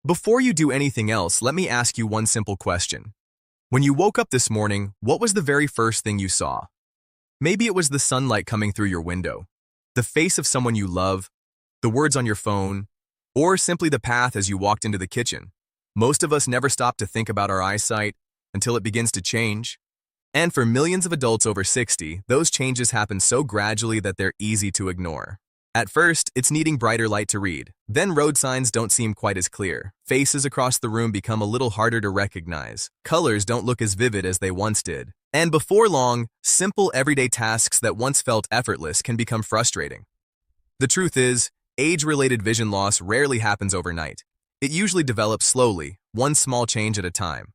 Before you do anything else, let me ask you one simple question. When you woke up this morning, what was the very first thing you saw? Maybe it was the sunlight coming through your window, the face of someone you love, the words on your phone, or simply the path as you walked into the kitchen. Most of us never stop to think about our eyesight until it begins to change. And for millions of adults over 60, those changes happen so gradually that they're easy to ignore. At first, it's needing brighter light to read. Then road signs don't seem quite as clear. Faces across the room become a little harder to recognize. Colors don't look as vivid as they once did. And before long, simple everyday tasks that once felt effortless can become frustrating. The truth is, age-related vision loss rarely happens overnight. It usually develops slowly, one small change at a time.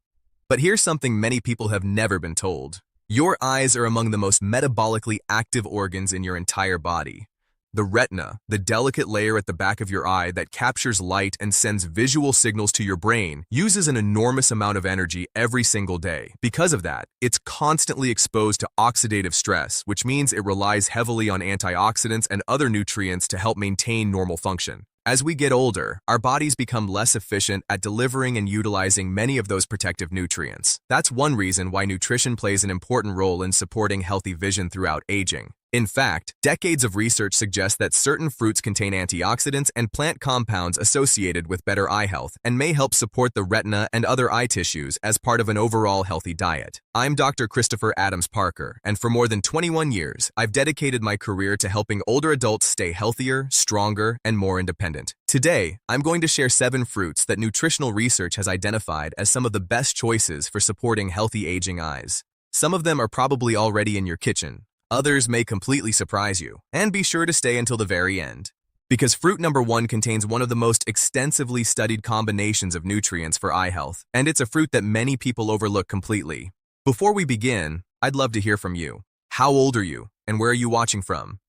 But here's something many people have never been told. Your eyes are among the most metabolically active organs in your entire body. The retina, the delicate layer at the back of your eye that captures light and sends visual signals to your brain, uses an enormous amount of energy every single day. Because of that, it's constantly exposed to oxidative stress, which means it relies heavily on antioxidants and other nutrients to help maintain normal function. As we get older, our bodies become less efficient at delivering and utilizing many of those protective nutrients. That's one reason why nutrition plays an important role in supporting healthy vision throughout aging. In fact, decades of research suggest that certain fruits contain antioxidants and plant compounds associated with better eye health and may help support the retina and other eye tissues as part of an overall healthy diet. I'm Dr. Christopher Adams Parker, and for more than 21 years, I've dedicated my career to helping older adults stay healthier, stronger, and more independent. Today, I'm going to share 7 fruits that nutritional research has identified as some of the best choices for supporting healthy aging eyes. Some of them are probably already in your kitchen. Others may completely surprise you, and be sure to stay until the very end. Because fruit number 1 contains one of the most extensively studied combinations of nutrients for eye health, and it's a fruit that many people overlook completely. Before we begin, I'd love to hear from you. How old are you, and where are you watching from?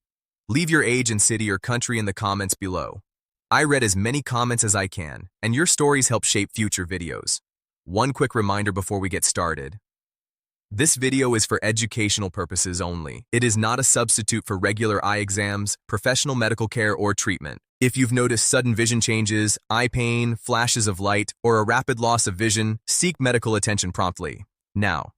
Leave your age and city or country in the comments below. I read as many comments as I can, and your stories help shape future videos. One quick reminder before we get started. This video is for educational purposes only. It is not a substitute for regular eye exams, professional medical care, or treatment. If you've noticed sudden vision changes, eye pain, flashes of light, or a rapid loss of vision, seek medical attention promptly. Now,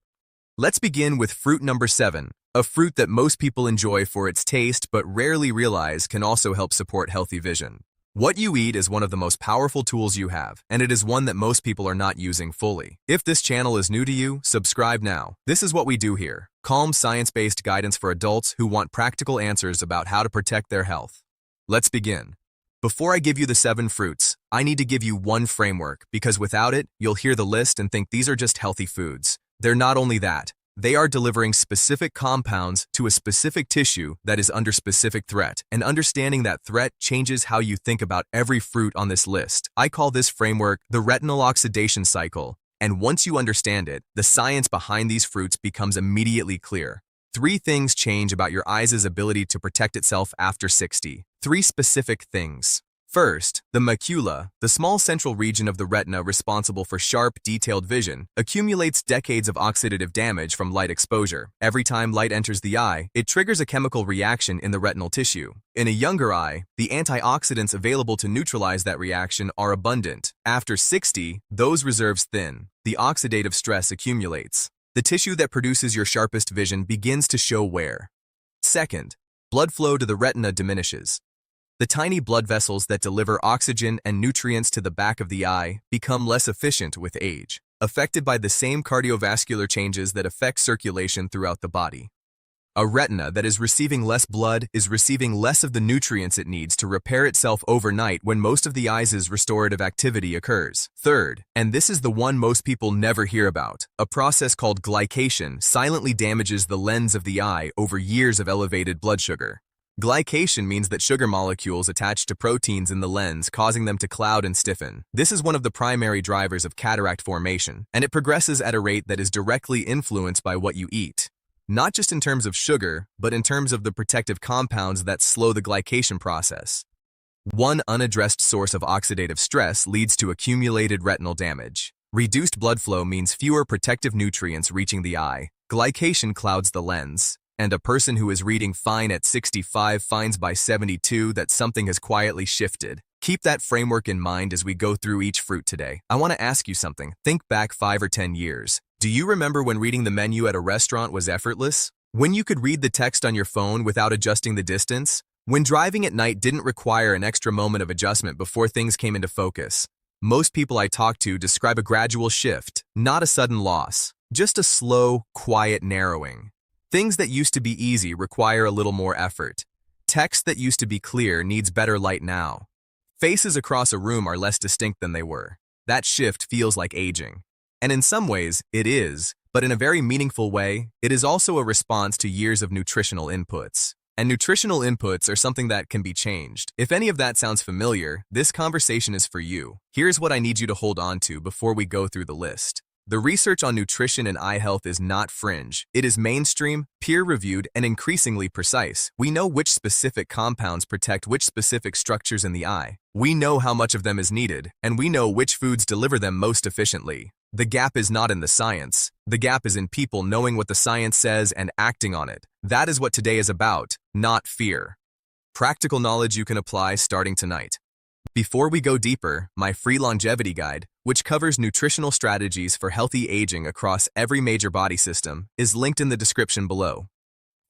let's begin with fruit number 7, a fruit that most people enjoy for its taste but rarely realize can also help support healthy vision. What you eat is one of the most powerful tools you have, and it is one that most people are not using fully. If this channel is new to you, subscribe now. This is what we do here. Calm, science-based guidance for adults who want practical answers about how to protect their health. Let's begin. Before I give you the 7 fruits, I need to give you one framework, because without it, you'll hear the list and think these are just healthy foods. They're not only that. They are delivering specific compounds to a specific tissue that is under specific threat, and understanding that threat changes how you think about every fruit on this list. I call this framework the retinal oxidation cycle, and once you understand it, the science behind these fruits becomes immediately clear. 3 things change about your eye's ability to protect itself after 60. 3 specific things. First, the macula, the small central region of the retina responsible for sharp, detailed vision, accumulates decades of oxidative damage from light exposure. Every time light enters the eye, it triggers a chemical reaction in the retinal tissue. In a younger eye, the antioxidants available to neutralize that reaction are abundant. After 60, those reserves thin. The oxidative stress accumulates. The tissue that produces your sharpest vision begins to show wear. Second, blood flow to the retina diminishes. The tiny blood vessels that deliver oxygen and nutrients to the back of the eye become less efficient with age, affected by the same cardiovascular changes that affect circulation throughout the body. A retina that is receiving less blood is receiving less of the nutrients it needs to repair itself overnight when most of the eye's restorative activity occurs. Third, and this is the one most people never hear about, a process called glycation silently damages the lens of the eye over years of elevated blood sugar. Glycation means that sugar molecules attach to proteins in the lens, causing them to cloud and stiffen. This is one of the primary drivers of cataract formation, and it progresses at a rate that is directly influenced by what you eat. Not just in terms of sugar, but in terms of the protective compounds that slow the glycation process. One unaddressed source of oxidative stress leads to accumulated retinal damage. Reduced blood flow means fewer protective nutrients reaching the eye. Glycation clouds the lens. And a person who is reading fine at 65 finds by 72 that something has quietly shifted. Keep that framework in mind as we go through each fruit today. I want to ask you something. Think back 5 or 10 years. Do you remember when reading the menu at a restaurant was effortless? When you could read the text on your phone without adjusting the distance? When driving at night didn't require an extra moment of adjustment before things came into focus? Most people I talk to describe a gradual shift, not a sudden loss, just a slow, quiet narrowing. Things that used to be easy require a little more effort. Text that used to be clear needs better light now. Faces across a room are less distinct than they were. That shift feels like aging. And in some ways, it is, but in a very meaningful way, it is also a response to years of nutritional inputs. And nutritional inputs are something that can be changed. If any of that sounds familiar, this conversation is for you. Here's what I need you to hold on to before we go through the list. The research on nutrition and eye health is not fringe. It is mainstream, peer-reviewed, and increasingly precise. We know which specific compounds protect which specific structures in the eye. We know how much of them is needed, and we know which foods deliver them most efficiently. The gap is not in the science. The gap is in people knowing what the science says and acting on it. That is what today is about, not fear. Practical knowledge you can apply starting tonight. Before we go deeper, my free longevity guide, which covers nutritional strategies for healthy aging across every major body system, is linked in the description below.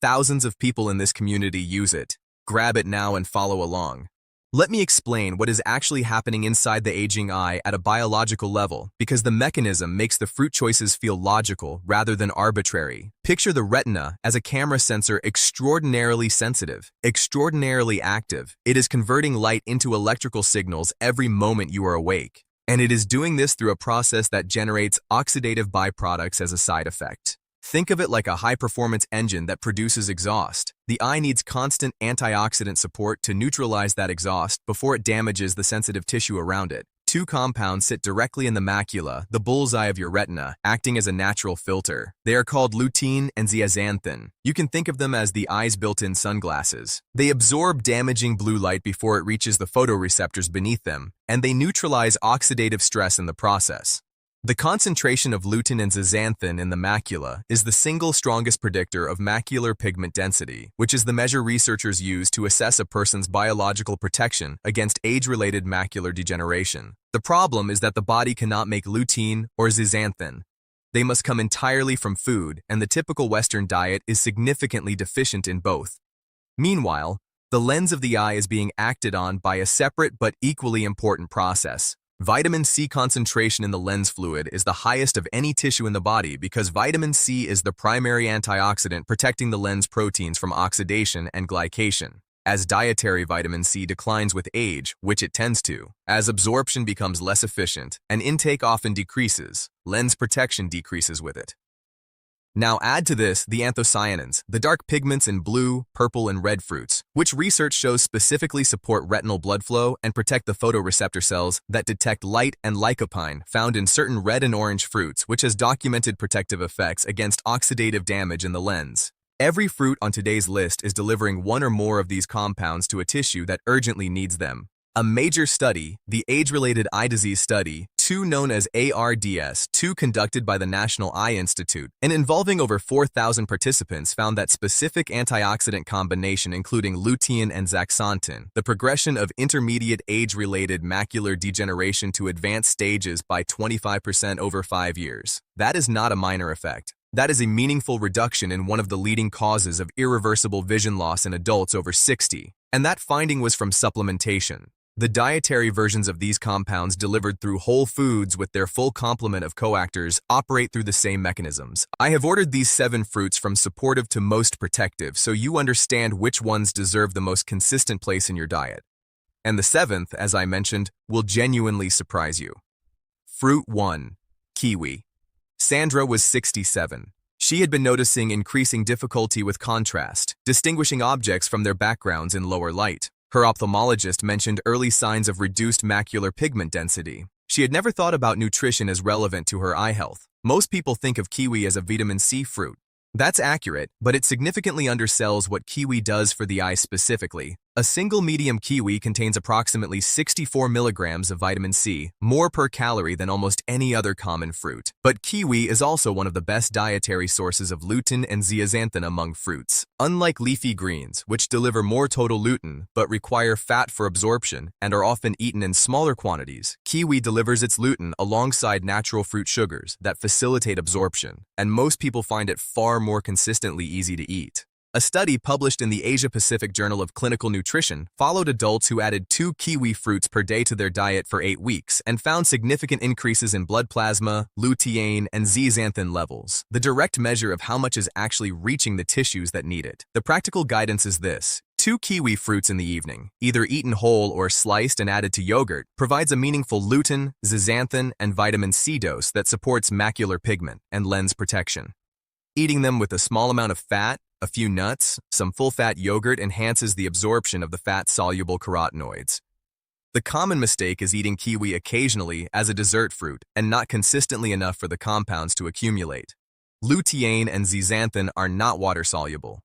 Thousands of people in this community use it. Grab it now and follow along. Let me explain what is actually happening inside the aging eye at a biological level, because the mechanism makes the fruit choices feel logical rather than arbitrary. Picture the retina as a camera sensor extraordinarily sensitive, extraordinarily active. It is converting light into electrical signals every moment you are awake. And it is doing this through a process that generates oxidative byproducts as a side effect. Think of it like a high-performance engine that produces exhaust. The eye needs constant antioxidant support to neutralize that exhaust before it damages the sensitive tissue around it. Two compounds sit directly in the macula, the bullseye of your retina, acting as a natural filter. They are called lutein and zeaxanthin. You can think of them as the eye's built-in sunglasses. They absorb damaging blue light before it reaches the photoreceptors beneath them, and they neutralize oxidative stress in the process. The concentration of lutein and zeaxanthin in the macula is the single strongest predictor of macular pigment density, which is the measure researchers use to assess a person's biological protection against age-related macular degeneration. The problem is that the body cannot make lutein or zeaxanthin. They must come entirely from food, and the typical Western diet is significantly deficient in both. Meanwhile, the lens of the eye is being acted on by a separate but equally important process. Vitamin C concentration in the lens fluid is the highest of any tissue in the body because vitamin C is the primary antioxidant protecting the lens proteins from oxidation and glycation. As dietary vitamin C declines with age, which it tends to, as absorption becomes less efficient and intake often decreases, lens protection decreases with it. Now add to this the anthocyanins, the dark pigments in blue, purple, and red fruits, which research shows specifically support retinal blood flow and protect the photoreceptor cells that detect light, and lycopene, found in certain red and orange fruits, which has documented protective effects against oxidative damage in the lens. Every fruit on today's list is delivering one or more of these compounds to a tissue that urgently needs them. A major study, the Age-Related Eye Disease Study, known as ARDS-2, conducted by the National Eye Institute and involving over 4,000 participants, found that specific antioxidant combination including lutein and zeaxanthin, the progression of intermediate age-related macular degeneration to advanced stages by 25% over 5 years. That is not a minor effect. That is a meaningful reduction in one of the leading causes of irreversible vision loss in adults over 60. And that finding was from supplementation. The dietary versions of these compounds delivered through whole foods with their full complement of coactors operate through the same mechanisms. I have ordered these 7 fruits from supportive to most protective so you understand which ones deserve the most consistent place in your diet. And the 7th, as I mentioned, will genuinely surprise you. Fruit 1. Kiwi. Sandra was 67. She had been noticing increasing difficulty with contrast, distinguishing objects from their backgrounds in lower light. Her ophthalmologist mentioned early signs of reduced macular pigment density. She had never thought about nutrition as relevant to her eye health. Most people think of kiwi as a vitamin C fruit. That's accurate, but it significantly undersells what kiwi does for the eye specifically. A single medium kiwi contains approximately 64 milligrams of vitamin C, more per calorie than almost any other common fruit. But kiwi is also one of the best dietary sources of lutein and zeaxanthin among fruits. Unlike leafy greens, which deliver more total lutein but require fat for absorption and are often eaten in smaller quantities, kiwi delivers its lutein alongside natural fruit sugars that facilitate absorption, and most people find it far more consistently easy to eat. A study published in the Asia-Pacific Journal of Clinical Nutrition followed adults who added 2 kiwi fruits per day to their diet for 8 weeks and found significant increases in blood plasma, lutein, and zeaxanthin levels, the direct measure of how much is actually reaching the tissues that need it. The practical guidance is this: 2 kiwi fruits in the evening, either eaten whole or sliced and added to yogurt, provides a meaningful lutein, zeaxanthin, and vitamin C dose that supports macular pigment and lens protection. Eating them with a small amount of fat, a few nuts, some full-fat yogurt enhances the absorption of the fat-soluble carotenoids. The common mistake is eating kiwi occasionally as a dessert fruit and not consistently enough for the compounds to accumulate. Lutein and zeaxanthin are not water-soluble.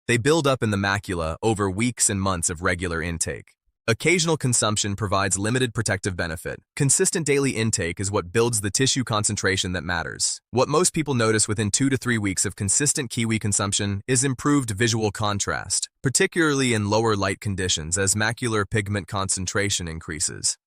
They build up in the macula over weeks and months of regular intake. Occasional consumption provides limited protective benefit. Consistent daily intake is what builds the tissue concentration that matters. What most people notice within 2 to 3 weeks of consistent kiwi consumption is improved visual contrast, particularly in lower light conditions as macular pigment concentration increases.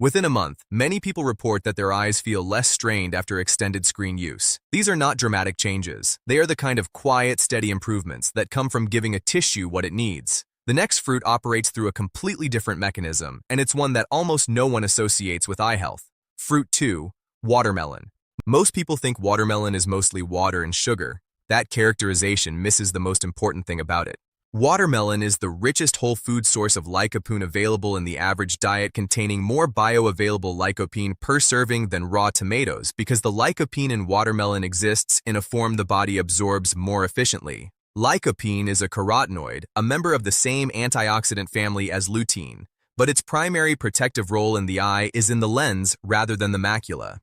Within a month, many people report that their eyes feel less strained after extended screen use. These are not dramatic changes. They are the kind of quiet, steady improvements that come from giving a tissue what it needs. The next fruit operates through a completely different mechanism, and it's one that almost no one associates with eye health. Fruit 2, watermelon. Most people think watermelon is mostly water and sugar. That characterization misses the most important thing about it. Watermelon is the richest whole food source of lycopene available in the average diet, containing more bioavailable lycopene per serving than raw tomatoes because the lycopene in watermelon exists in a form the body absorbs more efficiently. Lycopene is a carotenoid, a member of the same antioxidant family as lutein, but its primary protective role in the eye is in the lens rather than the macula.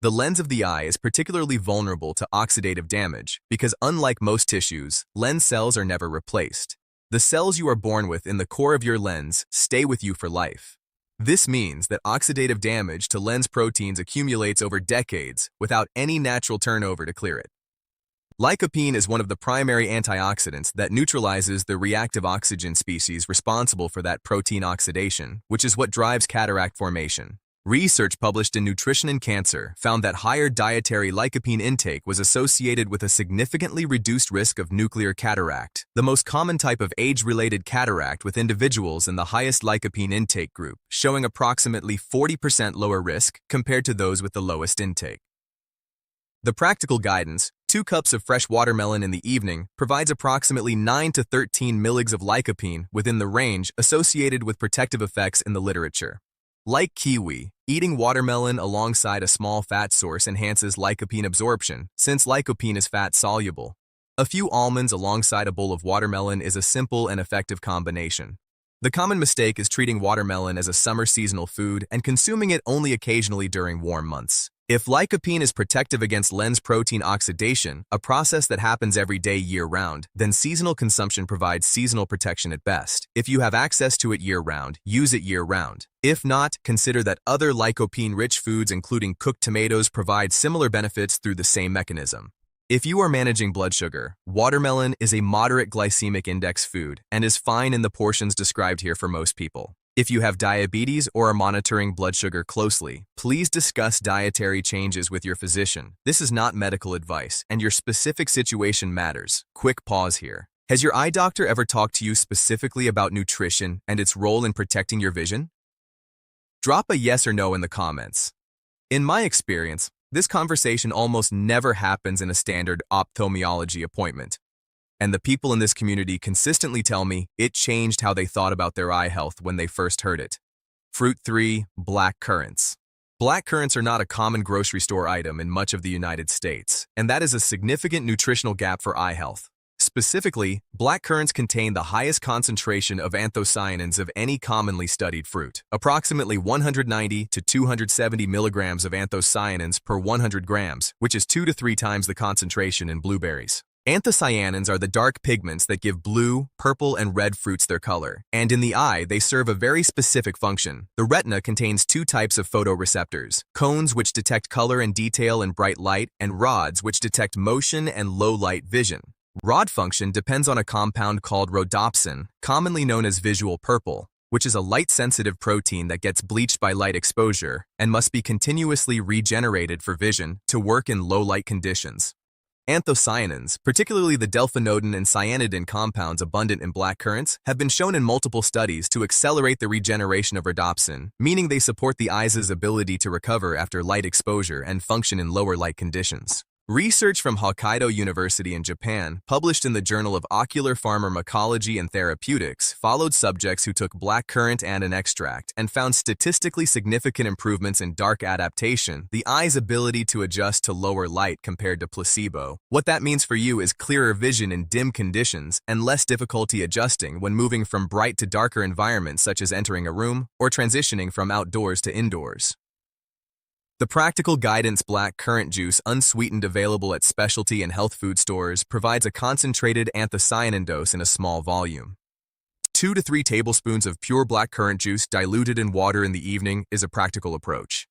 The lens of the eye is particularly vulnerable to oxidative damage because, unlike most tissues, lens cells are never replaced. The cells you are born with in the core of your lens stay with you for life. This means that oxidative damage to lens proteins accumulates over decades without any natural turnover to clear it. Lycopene is one of the primary antioxidants that neutralizes the reactive oxygen species responsible for that protein oxidation, which is what drives cataract formation. Research published in Nutrition and Cancer found that higher dietary lycopene intake was associated with a significantly reduced risk of nuclear cataract, the most common type of age-related cataract, with individuals in the highest lycopene intake group showing approximately 40% lower risk compared to those with the lowest intake. The practical guidance: 2 cups of fresh watermelon in the evening provides approximately 9 to 13 mg of lycopene within the range associated with protective effects in the literature. Like kiwi, eating watermelon alongside a small fat source enhances lycopene absorption, since lycopene is fat-soluble. A few almonds alongside a bowl of watermelon is a simple and effective combination. The common mistake is treating watermelon as a summer seasonal food and consuming it only occasionally during warm months. If lycopene is protective against lens protein oxidation, a process that happens every day year-round, then seasonal consumption provides seasonal protection at best. If you have access to it year-round, use it year-round. If not, consider that other lycopene-rich foods, including cooked tomatoes, provide similar benefits through the same mechanism. If you are managing blood sugar, watermelon is a moderate glycemic index food and is fine in the portions described here for most people. If you have diabetes or are monitoring blood sugar closely, please discuss dietary changes with your physician. This is not medical advice, and your specific situation matters. Quick pause here. Has your eye doctor ever talked to you specifically about nutrition and its role in protecting your vision? Drop a yes or no in the comments. In my experience, this conversation almost never happens in a standard ophthalmology appointment. And the people in this community consistently tell me it changed how they thought about their eye health when they first heard it. Fruit 3, black currants. Black currants are not a common grocery store item in much of the United States, and that is a significant nutritional gap for eye health. Specifically, black currants contain the highest concentration of anthocyanins of any commonly studied fruit, approximately 190 to 270 milligrams of anthocyanins per 100 grams, which is 2 to 3 times the concentration in blueberries. Anthocyanins are the dark pigments that give blue, purple, and red fruits their color, and in the eye, they serve a very specific function. The retina contains two types of photoreceptors: cones, which detect color and detail in bright light, and rods, which detect motion and low-light vision. Rod function depends on a compound called rhodopsin, commonly known as visual purple, which is a light-sensitive protein that gets bleached by light exposure and must be continuously regenerated for vision to work in low-light conditions. Anthocyanins, particularly the delphinodin and cyanidin compounds abundant in black currants, have been shown in multiple studies to accelerate the regeneration of rhodopsin, meaning they support the eye's ability to recover after light exposure and function in lower light conditions. Research from Hokkaido University in Japan, published in the Journal of Ocular Pharmacology and Therapeutics, followed subjects who took blackcurrant and an extract and found statistically significant improvements in dark adaptation, the eye's ability to adjust to lower light compared to placebo. What that means for you is clearer vision in dim conditions and less difficulty adjusting when moving from bright to darker environments, such as entering a room or transitioning from outdoors to indoors. The Practical Guidance Black Currant Juice, unsweetened, available at specialty and health food stores, provides a concentrated anthocyanin dose in a small volume. 2 to 3 tablespoons of pure black currant juice diluted in water in the evening is a practical approach.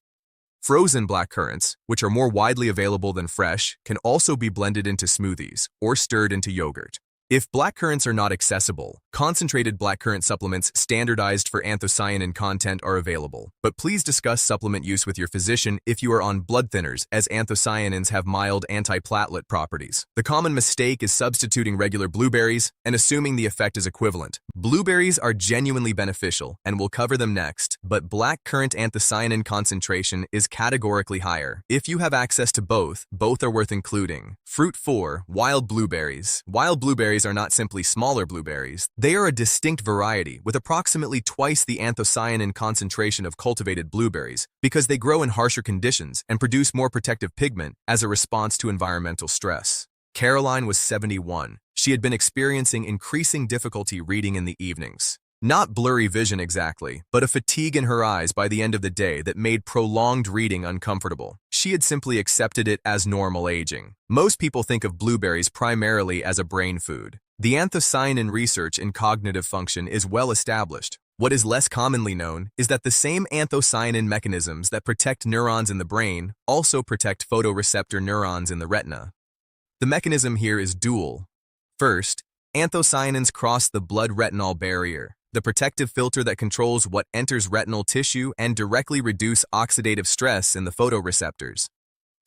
Frozen black currants, which are more widely available than fresh, can also be blended into smoothies or stirred into yogurt. If blackcurrants are not accessible, concentrated blackcurrant supplements standardized for anthocyanin content are available, but please discuss supplement use with your physician if you are on blood thinners, as anthocyanins have mild antiplatelet properties. The common mistake is substituting regular blueberries and assuming the effect is equivalent. Blueberries are genuinely beneficial, and we'll cover them next, but blackcurrant anthocyanin concentration is categorically higher. If you have access to both are worth including. Fruit 4. Wild blueberries. Wild blueberries are not simply smaller blueberries. They are a distinct variety with approximately twice the anthocyanin concentration of cultivated blueberries because they grow in harsher conditions and produce more protective pigment as a response to environmental stress. Caroline was 71. She had been experiencing increasing difficulty reading in the evenings. Not blurry vision exactly, but a fatigue in her eyes by the end of the day that made prolonged reading uncomfortable. She had simply accepted it as normal aging. Most people think of blueberries primarily as a brain food. The anthocyanin research in cognitive function is well established. What is less commonly known is that the same anthocyanin mechanisms that protect neurons in the brain also protect photoreceptor neurons in the retina. The mechanism here is dual. First, anthocyanins cross the blood-retinal barrier, the protective filter that controls what enters retinal tissue, and directly reduce oxidative stress in the photoreceptors.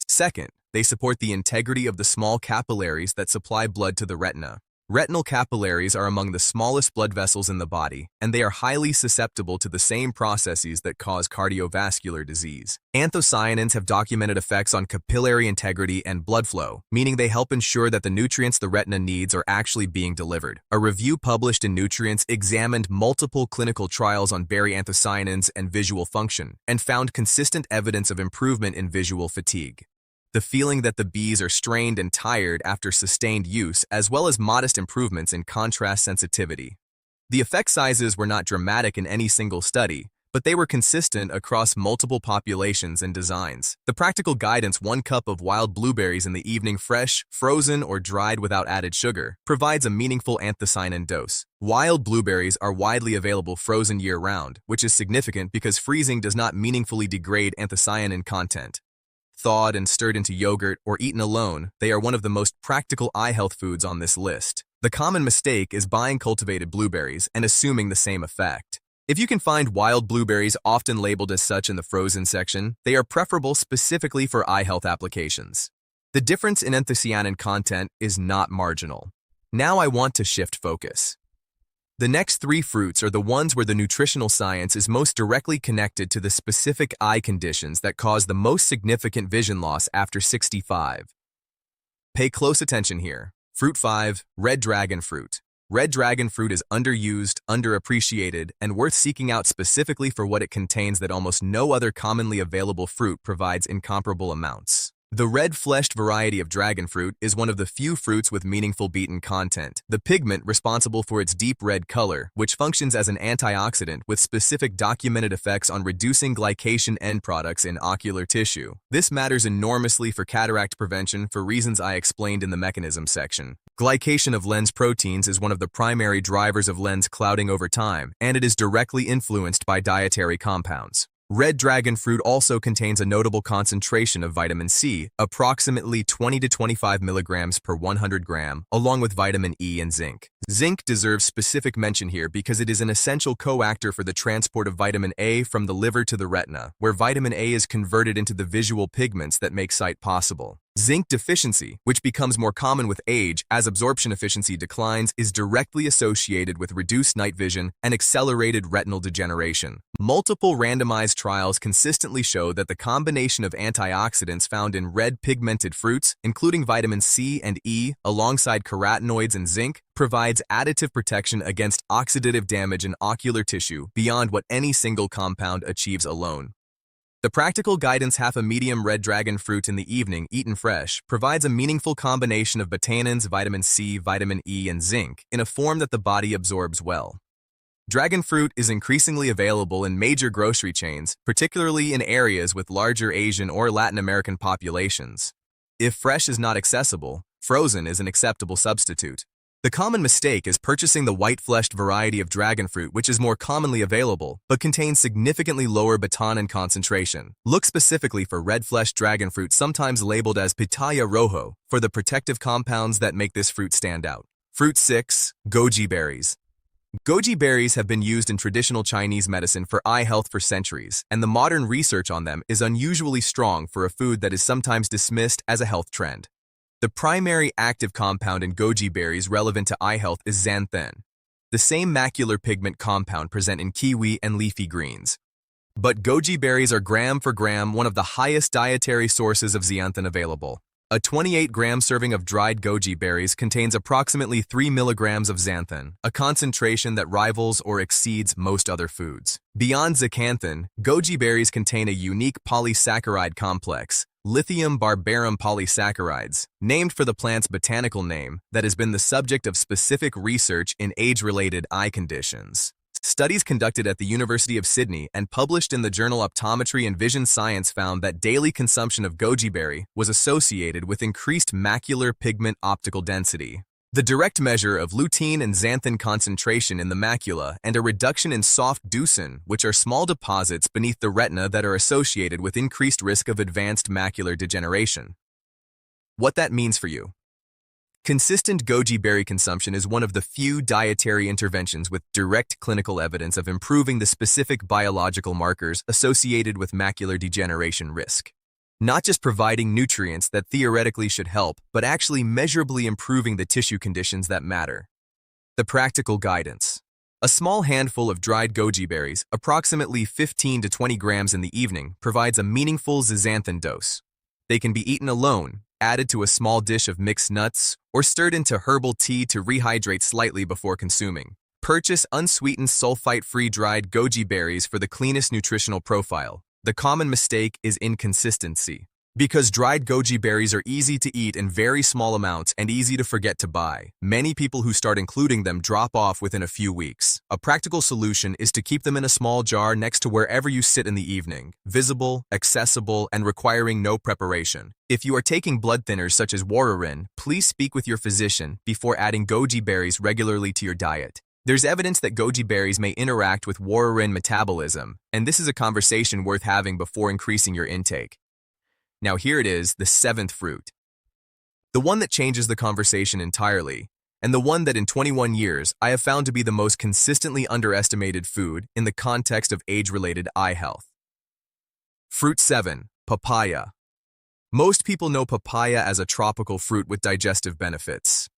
Second, they support the integrity of the small capillaries that supply blood to the retina. Retinal capillaries are among the smallest blood vessels in the body, and they are highly susceptible to the same processes that cause cardiovascular disease. Anthocyanins have documented effects on capillary integrity and blood flow, meaning they help ensure that the nutrients the retina needs are actually being delivered. A review published in Nutrients examined multiple clinical trials on berry anthocyanins and visual function, and found consistent evidence of improvement in visual fatigue. The feeling that the bees are strained and tired after sustained use, as well as modest improvements in contrast sensitivity. The effect sizes were not dramatic in any single study, but they were consistent across multiple populations and designs. The Practical Guidance 1 cup of wild blueberries in the evening, fresh, frozen, or dried without added sugar, provides a meaningful anthocyanin dose. Wild blueberries are widely available frozen year-round, which is significant because freezing does not meaningfully degrade anthocyanin content. Thawed and stirred into yogurt or eaten alone, they are one of the most practical eye health foods on this list. The common mistake is buying cultivated blueberries and assuming the same effect. If you can find wild blueberries often labeled as such in the frozen section, they are preferable specifically for eye health applications. The difference in anthocyanin content is not marginal. Now I want to shift focus. The next 3 fruits are the ones where the nutritional science is most directly connected to the specific eye conditions that cause the most significant vision loss after 65. Pay close attention here. Fruit 5, red dragon fruit. Red dragon fruit is underused, underappreciated, and worth seeking out specifically for what it contains that almost no other commonly available fruit provides in comparable amounts. The red-fleshed variety of dragon fruit is one of the few fruits with meaningful betaine content, the pigment responsible for its deep red color, which functions as an antioxidant with specific documented effects on reducing glycation end products in ocular tissue. This matters enormously for cataract prevention for reasons I explained in the mechanism section. Glycation of lens proteins is one of the primary drivers of lens clouding over time, and it is directly influenced by dietary compounds. Red dragon fruit also contains a notable concentration of vitamin C, approximately 20 to 25 milligrams per 100 gram, along with vitamin E and zinc. Zinc deserves specific mention here because it is an essential coactor for the transport of vitamin A from the liver to the retina, where vitamin A is converted into the visual pigments that make sight possible. Zinc deficiency, which becomes more common with age as absorption efficiency declines, is directly associated with reduced night vision and accelerated retinal degeneration. Multiple randomized trials consistently show that the combination of antioxidants found in red pigmented fruits, including vitamin C and E, alongside carotenoids and zinc, provides additive protection against oxidative damage in ocular tissue beyond what any single compound achieves alone. The practical guidance half a medium red dragon fruit in the evening, eaten fresh, provides a meaningful combination of betainins, vitamin C, vitamin E, and zinc in a form that the body absorbs well. Dragon fruit is increasingly available in major grocery chains, particularly in areas with larger Asian or Latin American populations. If fresh is not accessible, frozen is an acceptable substitute. The common mistake is purchasing the white-fleshed variety of dragon fruit, which is more commonly available, but contains significantly lower betanin concentration. Look specifically for red-fleshed dragon fruit, sometimes labeled as pitaya rojo, for the protective compounds that make this fruit stand out. Fruit 6. Goji berries. Goji berries have been used in traditional Chinese medicine for eye health for centuries, and the modern research on them is unusually strong for a food that is sometimes dismissed as a health trend. The primary active compound in goji berries relevant to eye health is zeaxanthin, the same macular pigment compound present in kiwi and leafy greens. But goji berries are gram for gram one of the highest dietary sources of zeaxanthin available. A 28-gram serving of dried goji berries contains approximately 3 milligrams of zeaxanthin, a concentration that rivals or exceeds most other foods. Beyond zeaxanthin, goji berries contain a unique polysaccharide complex, lithium barbarum polysaccharides, named for the plant's botanical name, that has been the subject of specific research in age-related eye conditions. Studies conducted at the University of Sydney and published in the journal Optometry and Vision Science found that daily consumption of goji berry was associated with increased macular pigment optical density, the direct measure of lutein and zeaxanthin concentration in the macula, and a reduction in soft ducin, which are small deposits beneath the retina that are associated with increased risk of advanced macular degeneration. What that means for you. Consistent goji berry consumption is one of the few dietary interventions with direct clinical evidence of improving the specific biological markers associated with macular degeneration risk. Not just providing nutrients that theoretically should help, but actually measurably improving the tissue conditions that matter. The practical guidance. A small handful of dried goji berries, approximately 15 to 20 grams in the evening, provides a meaningful zeaxanthin dose. They can be eaten alone, added to a small dish of mixed nuts, or stirred into herbal tea to rehydrate slightly before consuming. Purchase unsweetened sulfite-free dried goji berries for the cleanest nutritional profile. The common mistake is inconsistency. Because dried goji berries are easy to eat in very small amounts and easy to forget to buy, many people who start including them drop off within a few weeks. A practical solution is to keep them in a small jar next to wherever you sit in the evening, visible, accessible, and requiring no preparation. If you are taking blood thinners such as warfarin, please speak with your physician before adding goji berries regularly to your diet. There's evidence that goji berries may interact with warfarin metabolism, and this is a conversation worth having before increasing your intake. Now here it is, the 7th fruit. The one that changes the conversation entirely, and the one that in 21 years I have found to be the most consistently underestimated food in the context of age-related eye health. Fruit 7. Papaya. Most people know papaya as a tropical fruit with digestive benefits.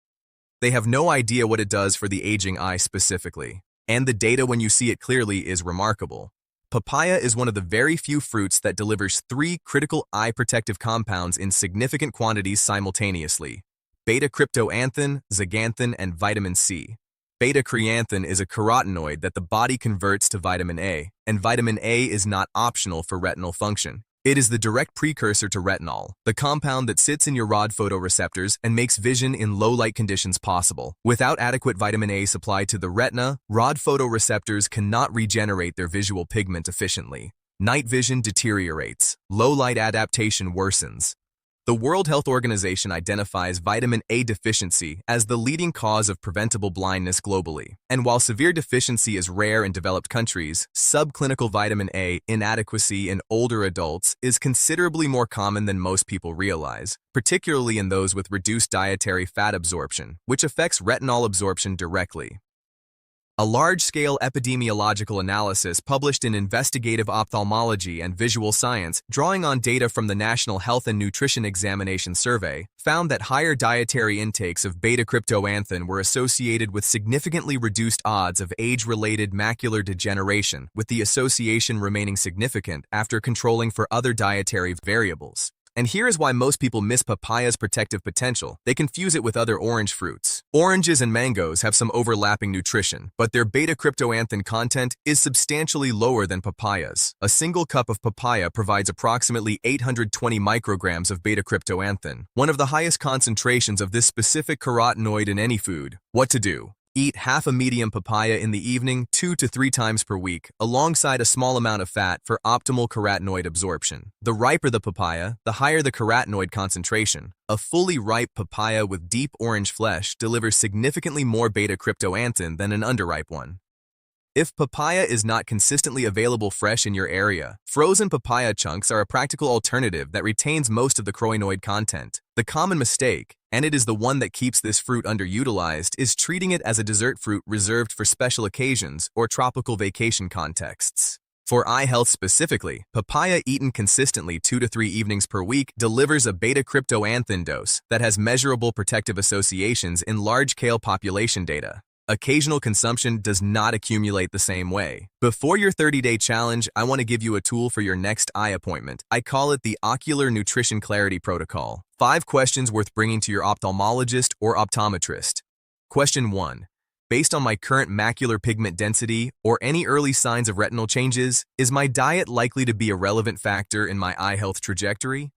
They have no idea what it does for the aging eye specifically, and the data when you see it clearly is remarkable. Papaya is one of the very few fruits that delivers 3 critical eye protective compounds in significant quantities simultaneously: beta-cryptoxanthin, zeaxanthin, and vitamin C. Beta-cryanthin is a carotenoid that the body converts to vitamin A, and vitamin A is not optional for retinal function. It is the direct precursor to retinol, the compound that sits in your rod photoreceptors and makes vision in low-light conditions possible. Without adequate vitamin A supply to the retina, rod photoreceptors cannot regenerate their visual pigment efficiently. Night vision deteriorates. Low-light adaptation worsens. The World Health Organization identifies vitamin A deficiency as the leading cause of preventable blindness globally. And while severe deficiency is rare in developed countries, subclinical vitamin A inadequacy in older adults is considerably more common than most people realize, particularly in those with reduced dietary fat absorption, which affects retinol absorption directly. A large-scale epidemiological analysis published in Investigative Ophthalmology and Visual Science, drawing on data from the National Health and Nutrition Examination Survey, found that higher dietary intakes of beta-cryptoxanthin were associated with significantly reduced odds of age-related macular degeneration, with the association remaining significant after controlling for other dietary variables. And here is why most people miss papaya's protective potential. They confuse it with other orange fruits. Oranges and mangoes have some overlapping nutrition, but their beta-cryptoxanthin content is substantially lower than papaya's. A single cup of papaya provides approximately 820 micrograms of beta-cryptoxanthin, one of the highest concentrations of this specific carotenoid in any food. What to do? Eat half a medium papaya in the evening 2 to 3 times per week, alongside a small amount of fat for optimal carotenoid absorption. The riper the papaya, the higher the carotenoid concentration. A fully ripe papaya with deep orange flesh delivers significantly more beta-cryptoxanthin than an underripe one. If papaya is not consistently available fresh in your area, frozen papaya chunks are a practical alternative that retains most of the carotenoid content. The common mistake, and it is the one that keeps this fruit underutilized, is treating it as a dessert fruit reserved for special occasions or tropical vacation contexts. For eye health specifically, papaya eaten consistently 2 to 3 evenings per week delivers a beta-cryptoxanthin dose that has measurable protective associations in large-scale population data. Occasional consumption does not accumulate the same way. Before your 30-day challenge, I want to give you a tool for your next eye appointment. I call it the Ocular Nutrition Clarity Protocol. 5 questions worth bringing to your ophthalmologist or optometrist. Question 1. Based on my current macular pigment density or any early signs of retinal changes, is my diet likely to be a relevant factor in my eye health trajectory?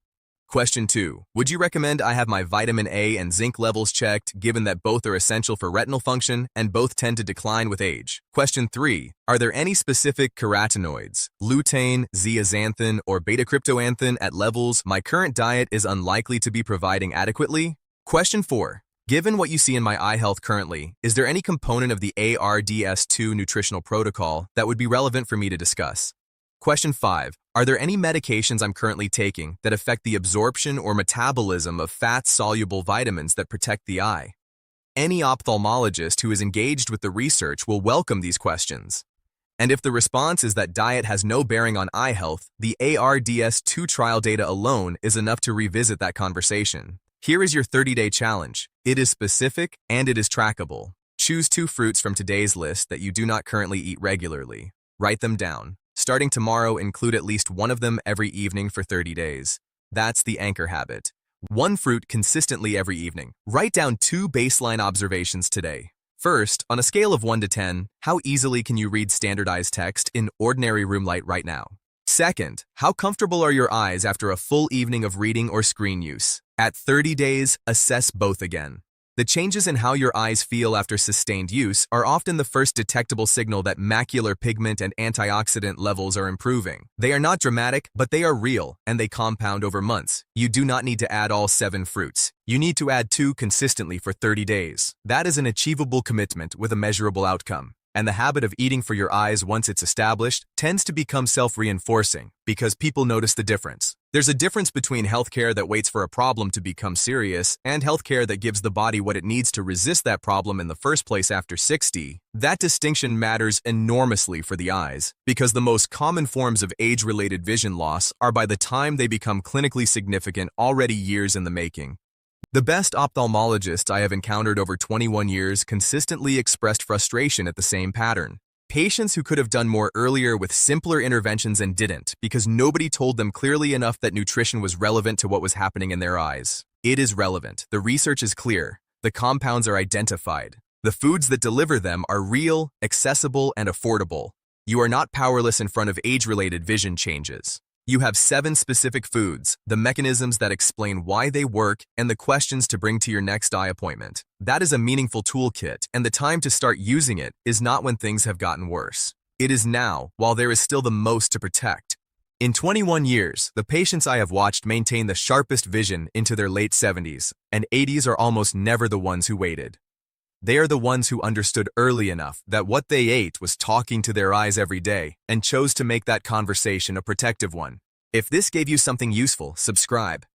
Question 2. Would you recommend I have my vitamin A and zinc levels checked, given that both are essential for retinal function and both tend to decline with age? Question 3. Are there any specific carotenoids, lutein, zeaxanthin, or beta-cryptoxanthin at levels my current diet is unlikely to be providing adequately? Question 4. Given what you see in my eye health currently, is there any component of the ARDS2 nutritional protocol that would be relevant for me to discuss? Question 5. Are there any medications I'm currently taking that affect the absorption or metabolism of fat-soluble vitamins that protect the eye? Any ophthalmologist who is engaged with the research will welcome these questions. And if the response is that diet has no bearing on eye health, the ARDS2 trial data alone is enough to revisit that conversation. Here is your 30-day challenge. It is specific and it is trackable. Choose 2 fruits from today's list that you do not currently eat regularly. Write them down. Starting tomorrow, include at least one of them every evening for 30 days. That's the anchor habit. 1 fruit consistently every evening. Write down 2 baseline observations today. First, on a scale of 1 to 10, how easily can you read standardized text in ordinary room light right now? Second, how comfortable are your eyes after a full evening of reading or screen use? At 30 days, assess both again. The changes in how your eyes feel after sustained use are often the first detectable signal that macular pigment and antioxidant levels are improving. They are not dramatic, but they are real, and they compound over months. You do not need to add all 7 fruits. You need to add 2 consistently for 30 days. That is an achievable commitment with a measurable outcome. And the habit of eating for your eyes once it's established tends to become self-reinforcing because people notice the difference. There's a difference between healthcare that waits for a problem to become serious and healthcare that gives the body what it needs to resist that problem in the first place after 60. That distinction matters enormously for the eyes because the most common forms of age-related vision loss are by the time they become clinically significant already years in the making. The best ophthalmologists I have encountered over 21 years consistently expressed frustration at the same pattern. Patients who could have done more earlier with simpler interventions and didn't because nobody told them clearly enough that nutrition was relevant to what was happening in their eyes. It is relevant. The research is clear. The compounds are identified. The foods that deliver them are real, accessible, and affordable. You are not powerless in front of age-related vision changes. You have 7 specific foods, the mechanisms that explain why they work, and the questions to bring to your next eye appointment. That is a meaningful toolkit, and the time to start using it is not when things have gotten worse. It is now, while there is still the most to protect. In 21 years, the patients I have watched maintain the sharpest vision into their late 70s, and 80s are almost never the ones who waited. They are the ones who understood early enough that what they ate was talking to their eyes every day and chose to make that conversation a protective one. If this gave you something useful, subscribe.